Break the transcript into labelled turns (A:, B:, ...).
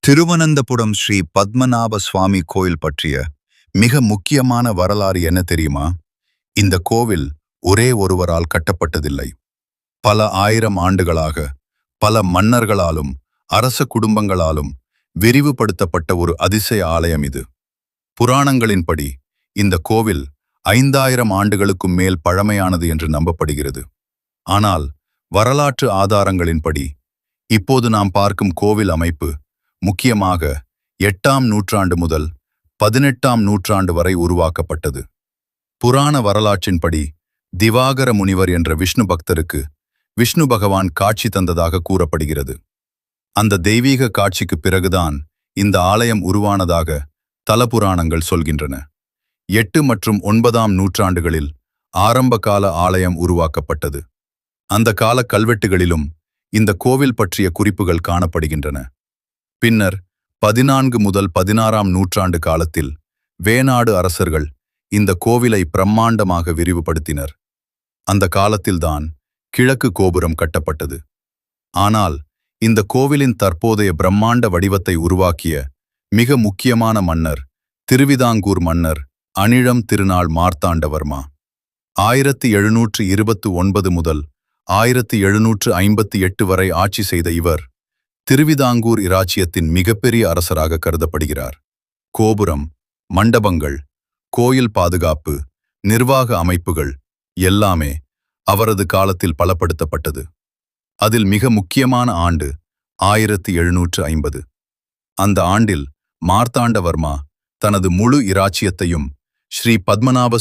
A: திருவனந்தபுரம் ஸ்ரீ பத்மநாப சுவாமி கோயில் பற்றிய மிக முக்கியமான வரலாறு என்ன தெரியுமா? இந்த கோவில் ஒரே ஒருவரால் கட்டப்பட்டதில்லை. பல ஆயிரம் ஆண்டுகளாக பல மன்னர்களாலும் அரச குடும்பங்களாலும் விரிவுபடுத்தப்பட்ட ஒரு அதிசய ஆலயம் இது. புராணங்களின்படி இந்த கோவில் 5000 ஆண்டுகளுக்கும் மேல் பழமையானது என்று நம்பப்படுகிறது. ஆனால் வரலாற்று ஆதாரங்களின்படி இப்போது நாம் பார்க்கும் கோவில் அமைப்பு முக்கியமாக 8ஆம் நூற்றாண்டு முதல் 18ஆம் நூற்றாண்டு வரை உருவாக்கப்பட்டது. புராண வரலாற்றின்படி திவாகர முனிவர் என்ற விஷ்ணு பக்தருக்கு விஷ்ணு பகவான் காட்சி தந்ததாக கூறப்படுகிறது. அந்த தெய்வீக காட்சிக்கு பிறகுதான் இந்த ஆலயம் உருவானதாக தலபுராணங்கள் சொல்கின்றன. 8 மற்றும் 9ஆம் நூற்றாண்டுகளில் ஆரம்பகால ஆலயம் உருவாக்கப்பட்டது. அந்த கால கல்வெட்டுகளிலும் இந்த கோவில் பற்றிய குறிப்புகள் காணப்படுகின்றன. பின்னர் 14 முதல் 16ஆம் நூற்றாண்டு காலத்தில் வேணாடு அரசர்கள் இந்த கோவிலை பிரம்மாண்டமாக விரிவுபடுத்தினர். அந்த காலத்தில்தான் கிழக்கு கோபுரம் கட்டப்பட்டது. ஆனால் இந்த கோவிலின் தற்போதைய பிரம்மாண்ட வடிவத்தை உருவாக்கிய மிக முக்கியமான மன்னர் திருவிதாங்கூர் மன்னர் அனிழம் திருநாள் மார்த்தாண்டவர்மா. 1729 முதல் 1758 வரை ஆட்சி செய்த இவர் திருவிதாங்கூர் இராச்சியத்தின் மிகப்பெரிய அரசராக கருதப்படுகிறார். கோபுரம், மண்டபங்கள், கோயில் பாதுகாப்பு, நிர்வாக அமைப்புகள் எல்லாமே அவரது காலத்தில் பலப்படுத்தப்பட்டது. அதில் மிக முக்கியமான ஆண்டு 1750. அந்த ஆண்டில் மார்த்தாண்டவர்மா தனது முழு இராச்சியத்தையும் ஸ்ரீ பத்மநாப